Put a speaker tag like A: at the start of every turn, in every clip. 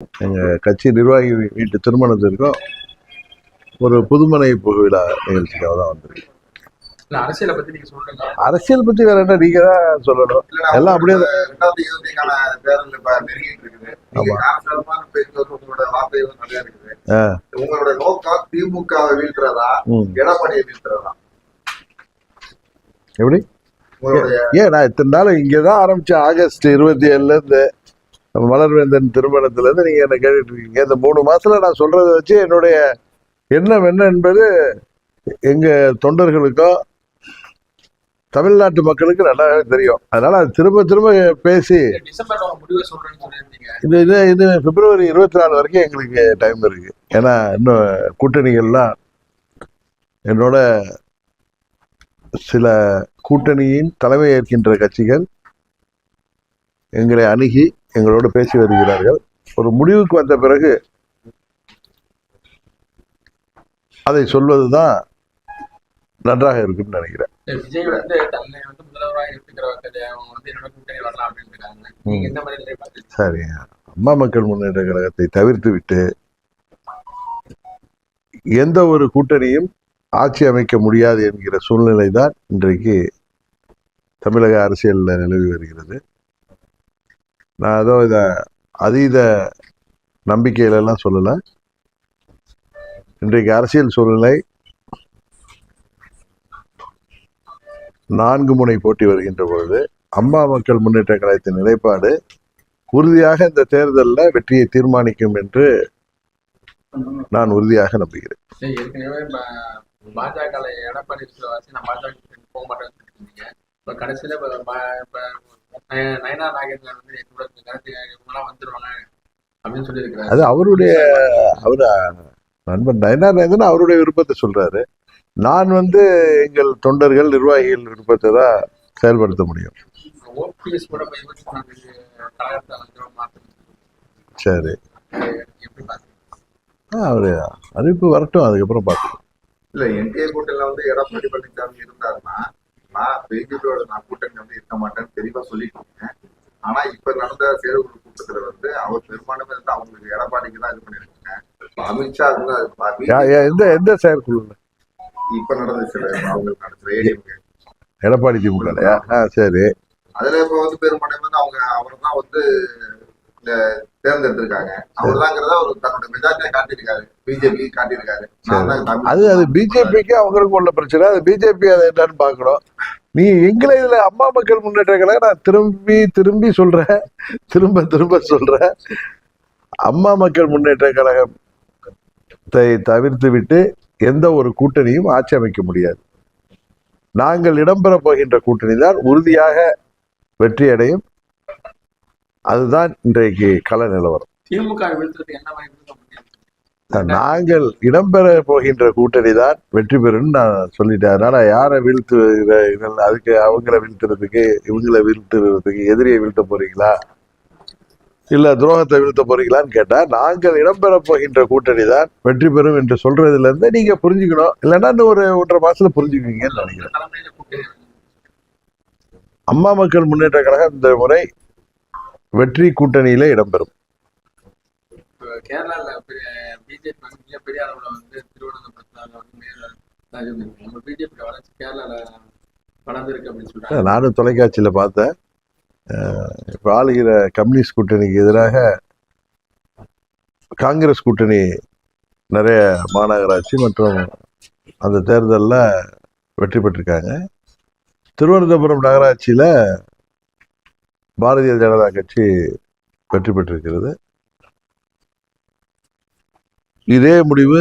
A: எங்கள் கட்சி நிர்வாகி வீட்டு திருமணத்திற்கும் ஒரு புதுமனை விழா நிகழ்ச்சிக்காக தான் வந்திருக்கு.
B: அரசியலை பத்தி நீங்க சொல்லுங்க.
A: அரசியல் பத்தி வேற என்ன, நீங்க தான் சொல்லணும். எல்லாம் அப்படியே
C: உங்களோட நோக்கம் திமுக வீழ்த்துறதா எடப்பாடியை வீழ்த்துறதா?
A: எப்படி? ஏன் நான் இத்தனை நாள் இங்கதான் ஆரம்பிச்சேன். ஆகஸ்ட் 27 இருந்து மலர்வேந்தன் திருமணத்துல இருந்து நீங்க என்ன கேட்டுட்டு இருக்கீங்க. இந்த 3 மாசத்துல நான் சொல்றதை வச்சு என்னுடைய எண்ணம் என்ன என்பது எங்க தொண்டர்களுக்கோ தமிழ்நாட்டு மக்களுக்கு நல்லாவே தெரியும். அதனால அது திரும்ப திரும்ப பேசி இது பிப்ரவரி 24 வரைக்கும் எங்களுக்கு டைம் இருக்கு. ஏன்னா இன்னும் கூட்டணிகள்லாம் என்னோட சில கூட்டணியின் தலைமை ஏற்கின்ற கட்சிகள் எங்களை அணுகி எங்களோடு பேசி வருகிறார்கள். ஒரு முடிவுக்கு வந்த பிறகு அதை சொல்வதுதான் நன்றாக இருக்குன்னு நினைக்கிறேன்.
B: விஜய் வந்து தன்னை வந்து முதல்வராக இருக்கிறவங்க அவங்க வந்து என்னோட கூட்டணி வரலாம் அப்படின்னு இருக்காங்க. நீங்க எந்த மாதிரி?
A: சரி, அம்மா மக்கள் முன்னேற்ற கழகத்தை தவிர்த்து விட்டு எந்த ஒரு கூட்டணியும் ஆட்சி அமைக்க முடியாது என்கிற சூழ்நிலை தான் இன்றைக்கு தமிழக அரசியலில் நிலவி வருகிறது. நான் ஏதோ இதை அதீத நம்பிக்கையிலெல்லாம் சொல்லலை. இன்றைக்கு அரசியல் சூழ்நிலை 4 முனை போட்டி வருகின்ற பொழுது அம்மா மக்கள் முன்னேற்ற கழகத்தின் நிலைப்பாடு உறுதியாக இந்த தேர்தலில் வெற்றியை தீர்மானிக்கும் என்று நான் உறுதியாக நம்புகிறேன்.
B: ஏற்கனவே பாஜக எடப்பாடி போக மாட்டேன்னு கடைசியில நயனா நாகேந்திரன் வந்து இவங்கெல்லாம் வந்துருவாங்க அப்படின்னு சொல்லியிருக்கிறாரு.
A: அது அவருடைய நண்பன் நயனா நாகேந்திரன் அவருடைய விருப்பத்தை சொல்றாரு. நான் வந்து எங்கள் தொண்டர்கள் நிர்வாகிகள் விருப்பத்தை தான் செயல்படுத்த முடியும். சரி, அவரு அறிவிப்பு வரட்டும், அதுக்கப்புறம் பார்க்கலாம்.
C: இல்ல என்டிஏ கூட்டணியில வந்து எடப்பாடி பழனிசாமி இருந்தாருன்னா நான் பிஜேபியோட கூட்டணி வந்து இருக்க மாட்டேன்னு தெளிவா சொல்லிட்டு இருக்கேன். ஆனா இப்ப நடந்த செயற்குழு கூட்டத்துல வந்து அவர் பெரும்பான்மை வந்து அவங்களுக்கு எடப்பாடிக்கு தான் இது பண்ணிருக்காங்க. அமித்ஷா
A: எந்த செயற்குழு
C: இப்ப நடந்துச்சு அவங்களுக்கு நடத்துற
A: எடப்பாடி திமுக. சரி,
C: அதுல இப்ப வந்து பெரும்பான்மை வந்து அவர் தான் வந்து தேர்ந்தெடுத்திருக்காங்க. அவர்தாங்கிறத அவர் தன்னோட மெஜாரிட்டியா காட்டியிருக்காரு, பிஜேபி காட்டியிருக்காரு.
A: அது பிஜேபிக்கு அவங்களுக்கு உள்ள பிரச்சனை. அது பிஜேபி அதை என்னன்னு பாக்கணும். நீ எங்களை இதுல அம்மா மக்கள் முன்னேற்ற கழகம் நான் திரும்பி சொல்றேன், திரும்ப சொல்றேன். அம்மா மக்கள் முன்னேற்ற கழகத்தை தவிர்த்து விட்டு எந்த ஒரு கூட்டணியும் ஆட்சி அமைக்க முடியாது. நாங்கள் இடம்பெற போகின்ற கூட்டணி தான் உறுதியாக வெற்றி அடையும். அதுதான் இன்றைக்கு கள நிலவரம். நாங்கள் இடம்பெற போகின்ற கூட்டணி தான் வெற்றி பெறும் நான் சொல்லிட்டேன். அதனால யாரை வீழ்த்துவீர்கள், அதுக்கு அவங்கள வீழ்த்துறதுக்கு இவங்களை வீழ்த்துறதுக்கு எதிரியை வீழ்த்த போறீங்களா இல்ல துரோகத்தை வீழ்த்த போறீங்களான்னு கேட்டா, நாங்கள் இடம்பெற போகின்ற கூட்டணி தான் வெற்றி பெறும் என்று சொல்றதுல இருந்து நீங்க புரிஞ்சுக்கணும். இல்லைன்னா இன்னும் ஒரு 1.5 மாசத்துல புரிஞ்சுக்குவீங்கன்னு நினைக்கிறேன். அம்மா மக்கள் முன்னேற்ற கழகம் இந்த முறை வெற்றி கூட்டணியில இடம்பெறும். நானும் தொலைக்காட்சியில பார்த்தேன். இப்ப ஆளுகிற கம்யூனிஸ்ட் கூட்டணிக்கு எதிராக காங்கிரஸ் கூட்டணி நிறைய மாநகராட்சி மற்றும் அந்த தேர்தலில் வெற்றி பெற்றிருக்காங்க. திருவனந்தபுரம் நகராட்சியில பாரதிய ஜனதா கட்சி வெற்றி பெற்றிருக்கிறது. இதே முடிவு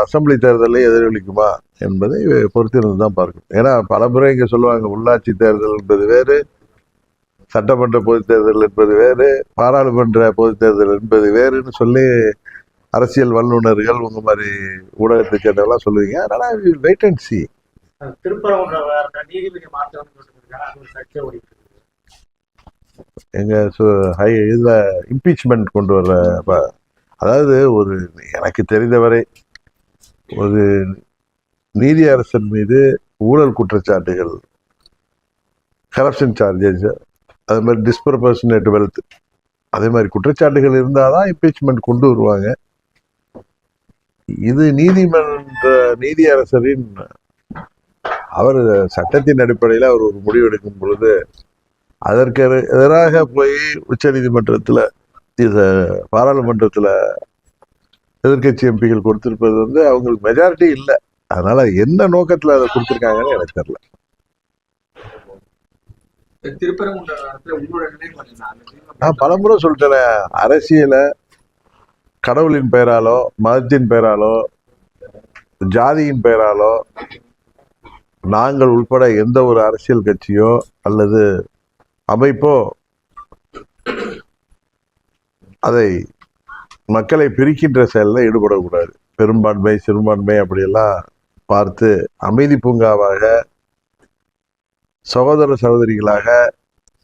A: அசம்பிளி தேர்தலில் எதிரொலிக்குமா என்பதை பொறுத்திருந்து தான் பார்க்கணும். ஏன்னா பல முறை இங்க சொல்லுவாங்க, உள்ளாட்சி தேர்தல் என்பது வேறு, சட்டமன்ற பொதுத் தேர்தல் என்பது வேறு, பாராளுமன்ற பொதுத் தேர்தல் என்பது வேறுன்னு சொல்லி அரசியல் வல்லுநர்கள் உங்க மாதிரி ஊடகத்தை சேர்ந்தவெல்லாம் சொல்லுவீங்க. அதனால வெயிட் அண்ட் சி. எங்க இதுல இம்பீச்மெண்ட் கொண்டு வர்ற, அதாவது எனக்கு தெரிந்தவரை ஒரு நீதி அரசன் மீது ஊழல் குற்றச்சாட்டுகள், கரப்ஷன் சார்ஜஸ், அது மாதிரி டிஸ்ப்ரொபோர்ஷனேட் வெல்த் அதே மாதிரி குற்றச்சாட்டுகள் இருந்தாதான் இம்பீச்மெண்ட் கொண்டு வருவாங்க. இது நீதியரசரின் அவர் சட்டத்தின் அடிப்படையில் அவர் ஒரு முடிவு எடுக்கும் பொழுது அதற்கு எதிராக போய் உச்ச நீதிமன்றத்துல பாராளுமன்றத்துல எதிர்கட்சி எம்பிகள் கொடுத்திருப்பது அவங்களுக்கு மெஜாரிட்டி இல்லை. அதனால என்ன நோக்கத்துல அதை கொடுத்திருக்காங்கன்னு எனக்கு தெரியல. நான் பலமுறை சொல்லிட்டேன், அரசியல கடவுளின் பெயராலோ மதத்தின் பெயராலோ ஜாதியின் பெயராலோ நாங்கள் உட்பட எந்த ஒரு அரசியல் கட்சியோ அல்லது அமைப்போ அதை மக்களை பிரிக்கின்ற செயலில் ஈடுபடக்கூடாது. பெரும்பான்மை சிறுபான்மை அப்படியெல்லாம் பார்த்து அமைதி பூங்காவாக சகோதர சகோதரிகளாக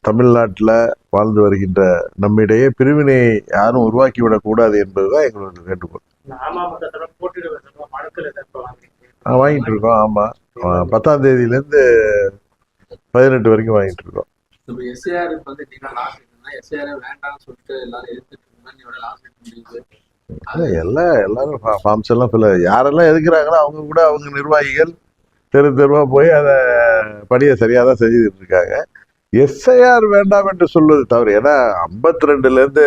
A: தமிழ்நாட்டில் வாழ்ந்து வருகின்ற நம்மிடையே பிரிவினை யாரும் உருவாக்கிவிடக் கூடாது என்பதுதான் எங்களோட வேண்டுகோள். வாங்கிட்டு இருக்கோம். ஆமா, 10ஆம் தேதியிலேருந்து 18 வரைக்கும் வாங்கிட்டு இருக்கோம். எல்லாரும் ஃபார்ம்ஸ் எல்லாம் யாரெல்லாம் எதுக்குறாங்களோ அவங்க கூட அவங்க நிர்வாகிகள் தெருவா போய் அதை படியை சரியாக தான் செஞ்சுட்டு இருக்காங்க. எஸ்ஐஆர் வேண்டாம் என்று சொல்வது தவறு. ஏன்னா 52லேருந்து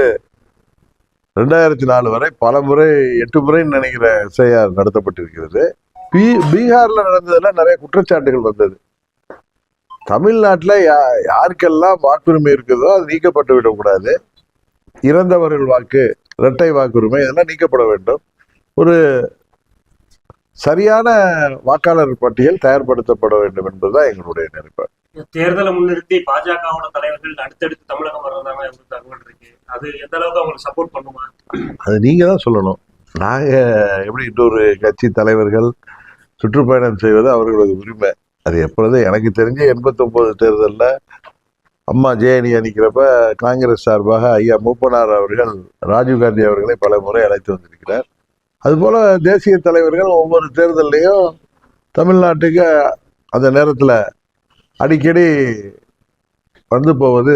A: 2004 வரை பல முறை 8 முறைன்னு நினைக்கிற எஸ்ஐஆர் நடத்தப்பட்டிருக்கிறது. பீகார்ல நடந்ததுல நிறைய குற்றச்சாட்டுகள் வந்தது. தமிழ்நாட்டில் யாருக்கெல்லாம் வாக்குரிமை இருக்குதோ அது நீக்கப்பட்டு விடக்கூடாது. இறந்தவர்கள் வாக்கு, இரட்டை வாக்குரிமை இதெல்லாம் நீக்கப்பட வேண்டும். ஒரு சரியான வாக்காளர் பட்டியல் தயார்படுத்தப்பட வேண்டும் என்பதுதான் எங்களுடைய நினைப்பு.
D: தேர்தலை முன்னிறுத்தி பாஜகவோட தலைவர்கள் அடுத்தடுத்து தமிழகம் வர்றதாக தகவல் இருக்கு. அது எந்த அளவுக்கு அவங்களுக்கு சப்போர்ட் பண்ணுமா?
A: அது நீங்க தான் சொல்லணும். நாங்க எப்படி இன்னொரு கட்சி தலைவர்கள் சுற்றுப்பயணம் செய்வது அவர்களது உரிமை. அது எப்பொழுதும் எனக்கு தெரிஞ்சு 89 தேர்தலில் அம்மா ஜேஎனி அணிக்கிறப்ப காங்கிரஸ் சார்பாக ஐயா மூப்பனார் அவர்கள் ராஜீவ்காந்தி அவர்களை பல முறை அழைத்து வந்திருக்கிறார். அதுபோல தேசிய தலைவர்கள் ஒவ்வொரு தேர்தலையும் தமிழ்நாட்டுக்கு அந்த நேரத்தில் அடிக்கடி வந்து போவது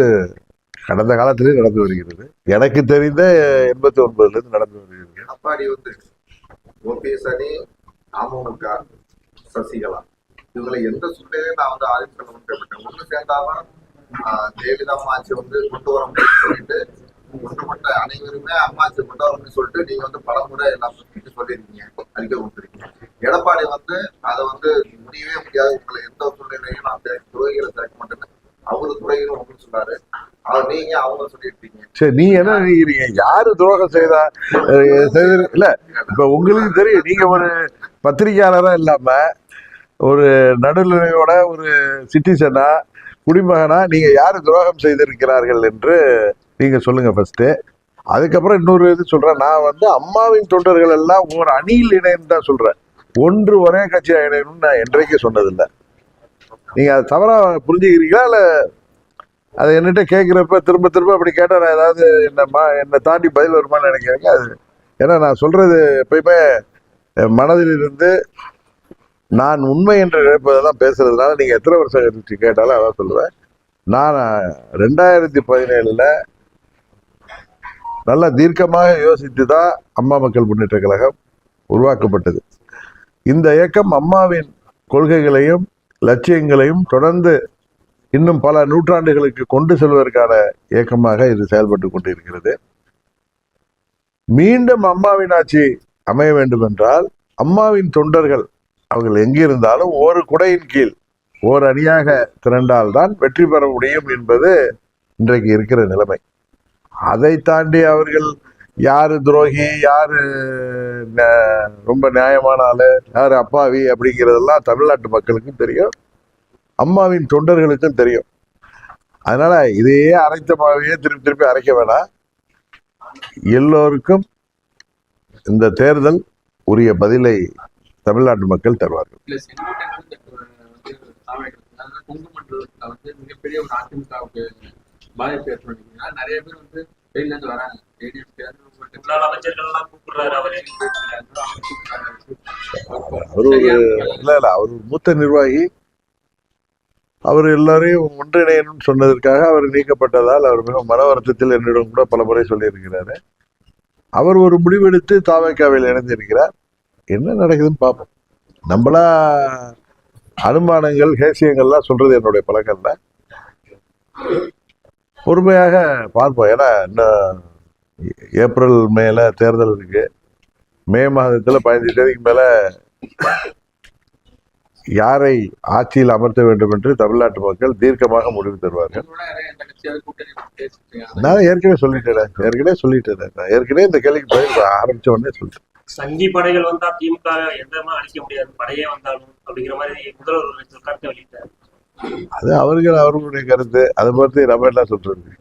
A: கடந்த காலத்திலே நடந்து வருகிறது. எனக்கு தெரிந்த 89லேருந்து நடந்து வருகிறது.
C: அப்பாடி ஓபிஎஸ் அணி, அமமுக, சசிகலா இவங்களை எந்த சூழ்நிலையும் நான் ஆதரிக்கணும்னு கேட்டேன். ஒண்ணு சேர்ந்தாலும் ஜெயலலிதா அம்மாச்சி கொண்டு வர முடியும்னு சொல்லிட்டு ஒன்றுபட்ட அனைவருமே அம்மாச்சி கொண்டு வரணும்னு சொல்லிட்டு நீங்க பலமுறை எல்லாம் சொல்லியிருக்கீங்க, அறிக்கை கொடுத்துருக்கீங்க. எடப்பாடி அதை முடியவே முடியாது, உங்களை எந்த சூழ்நிலையும் நான் துறைகளை சேர்க்க மாட்டேன்னு அவரு துறைகளும் உங்களுக்கு சொன்னாரு. நீங்க அவங்க சொல்லியிருக்கீங்க.
A: சரி, நீ என்ன நினைக்கிறீங்க? யாரு துரோகம் செய்தா இல்ல? இப்ப உங்களுக்கு தெரியும், நீங்க ஒரு பத்திரிகையாளரா இல்லாம ஒரு நடுநிலையோட ஒரு சிட்டிசனா குடிமகனா நீங்க யாரு துரோகம் செய்திருக்கிறார்கள் என்று நீங்க சொல்லுங்க ஃபர்ஸ்ட். அதுக்கப்புறம் இன்னொரு இது சொல்றேன். நான் அம்மாவின் தொண்டர்கள் எல்லாம் ஒரு அணியில் இணைன்னு தான் சொல்றேன். ஒன்று ஒரே கட்சியா இணையணும்னு நான் என்றைக்கு சொன்னதில்லை. நீங்க அதை தவறா புரிஞ்சுக்கிறீங்களா? இல்ல அதை என்கிட்ட கேட்கிறப்ப திரும்ப திரும்ப அப்படி கேட்டா நான் ஏதாவது என்னை தாண்டி பதில் வருமானு நினைக்கிறேங்க. அது ஏன்னா நான் சொல்றது எப்பயுமே மனதில் இருந்து நான் உண்மை என்று நினைப்பதெல்லாம் பேசுறதுனால நீங்க எத்தனை வருஷம் கழிச்சு கேட்டாலும் அதான் சொல்லுவேன். நான் 2017 நல்லா தீர்க்கமாக யோசித்து தான் அம்மா மக்கள் முன்னேற்ற கழகம் உருவாக்கப்பட்டது. இந்த இயக்கம் அம்மாவின் கொள்கைகளையும் லட்சியங்களையும் தொடர்ந்து இன்னும் பல நூற்றாண்டுகளுக்கு கொண்டு செல்வதற்கான இயக்கமாக இது செயல்பட்டு கொண்டிருக்கிறது. மீண்டும் அம்மாவின் ஆட்சி அமைய வேண்டும் என்றால் அம்மாவின் தொண்டர்கள் அவர்கள் எங்கிருந்தாலும் ஒரு குடையின் கீழ் ஓர் அணியாக திரண்டால்தான் வெற்றி பெற முடியும் என்பது இன்றைக்கு இருக்கிற நிலைமை. அதை தாண்டி அவர்கள் யாரு துரோகி, யாரு ரொம்ப நியாயமான ஆளு, யாரு அப்பாவி அப்படிங்கிறதெல்லாம் தமிழ்நாட்டு மக்களுக்கும் தெரியும், அம்மாவின் தொண்டர்களுக்கும் தெரியும். அதனால இதையே அரைத்த மாவையே திருப்பி திருப்பி அரைக்க வேணாம். எல்லோருக்கும் இந்த தேர்தல் உரிய பதிலை தமிழ்நாட்டு மக்கள் தருவார்கள்.
B: மிகப்பெரிய ஒரு அதிமுகவுக்கு பாதிப்பு ஏற்படுத்தினா நிறைய பேர் வெளியில இருந்து வராங்க.
A: அவர் ஒரு மூத்த நிர்வாகி. அவர் எல்லாரையும் ஒன்றிணையணும்னு சொன்னதற்காக அவர் நீக்கப்பட்டதால் அவர் மிக மன வருத்தத்தில் என்னிடம் கூட பல முறை சொல்லியிருக்கிறாரு. அவர் ஒரு முடிவெடுத்து தாவேக்காவில் இணைந்திருக்கிறார். என்ன நடக்குதுன்னு பார்ப்போம். நம்மளா அனுமானங்கள் ஹேசியங்கள்லாம் சொல்றது என்னுடைய பழக்கம் இல்லை. பொறுமையாக பார்ப்போம். ஏன்னா இன்னும் ஏப்ரல் மேல தேர்தல் இருக்கு. மே மாதத்துல 15 தேதிக்கு மேல யாரை ஆட்சியில் அமர்த்த வேண்டும் என்று தமிழ்நாட்டு மக்கள் தீர்க்கமாக முடிவு தருவார்கள்.
B: இந்த கட்சியாவது கூட்டணி பேசிட்டு இருக்காங்க.
A: நான் ஏற்கனவே சொல்லிட்டேன். நான் ஏற்கனவே இந்த கேள்விக்கு பதில் ஆரம்பிச்ச உடனே சொல்லிட்டேன்.
D: சங்கி படைகள் வந்தா திமுக எந்தமா அழிக்க முடியாது, படையே வந்தாலும் அப்படிங்கிற மாதிரி முதல்வர் ஒரு கருத்தை வெளியிட்டார்.
A: அது அவர்களுடைய கருத்து. அதை பத்தி நம்ம என்ன சொல்றது?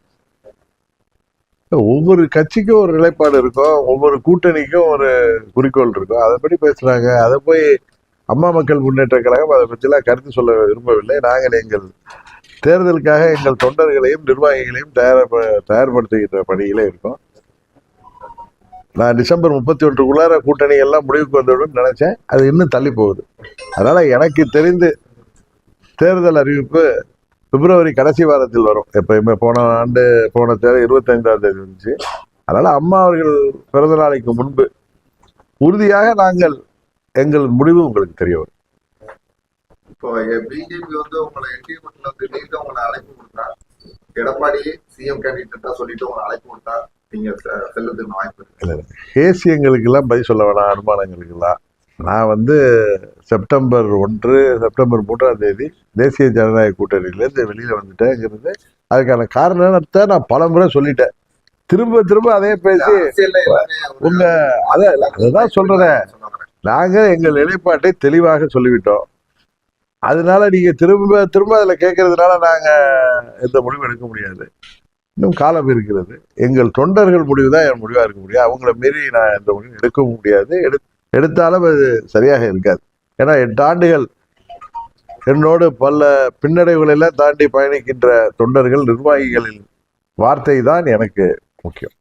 A: ஒவ்வொரு கட்சிக்கும் ஒரு நிலைப்பாடு இருக்கும், ஒவ்வொரு கூட்டணிக்கும் ஒரு குறிக்கோள் இருக்கும். அதைப்படி பேசுறாங்க. அதை போய் அம்மா மக்கள் முன்னேற்ற கழகம் அதை பற்றிலாம் கருத்து சொல்ல விரும்பவில்லை. நாங்கள் எங்கள் தேர்தலுக்காக எங்கள் தொண்டர்களையும் நிர்வாகிகளையும் தயார்படுத்துகின்ற பணியிலே இருக்கோம். நான் டிசம்பர் 31க்குள்ளார கூட்டணி எல்லாம் முடிவுக்கு வந்துவிடும் நினைச்சேன். அது இன்னும் தள்ளி போகுது. அதனால எனக்கு தெரிந்து தேர்தல் அறிவிப்பு பிப்ரவரி கடைசி வாரத்தில் வரும். எப்பயுமே போன தேர்தல் 25ஆம் தேதி வந்துச்சு. அதனால அம்மா அவர்கள் பிறந்த நாளைக்கு முன்பு உறுதியாக நாங்கள் எங்கள் முடிவு உங்களுக்கு தெரிய வரும்.
C: இப்போ பிஜேபி வந்து உங்களை என்டிஏ கூட்டணியில வந்து நீங்க உங்களை அழைப்பு கொடுத்தா, எடப்பாடி சிஎம் கேண்டிடேட்டா சொல்லிட்டு உங்களை அழைப்பு கொடுத்தா நீங்க செல்லுறதுக்கு வாய்ப்பு இருக்கு?
A: கேசியங்களுக்கெல்லாம் பதில் சொல்ல வேணாம், அனுமானங்களுக்கெல்லாம். நான் வந்து செப்டம்பர் 3ஆம் தேதி தேசிய ஜனநாயக கூட்டணியிலேருந்து வெளியில வந்துட்டேங்கிறது அதுக்கான காரணத்தை நான் பல முறை சொல்லிட்டேன். திரும்ப அதே பேசி உங்க அதான் சொல்றேன். நாங்க எங்கள் நிலைப்பாட்டை தெளிவாக சொல்லிவிட்டோம். அதனால நீங்க திரும்ப அதுல கேட்கறதுனால நாங்க எந்த முடிவும் எடுக்க முடியாது. இன்னும் காலம் இருக்கிறது. எங்கள் தொண்டர்கள் முடிவு தான் என் முடிவா இருக்க முடியும். அவங்கள மீறி நான் எந்த முடிவும் எடுக்கவும் முடியாது. எடுத்தாலும் அது சரியாக இருக்காது. ஏன்னா 8 ஆண்டுகள் என்னோடு பல பின்னடைவுகளெல்லாம் தாண்டி பயணிக்கின்ற தொண்டர்கள், நிர்வாகிகளின் வார்த்தை தான் எனக்கு முக்கியம்.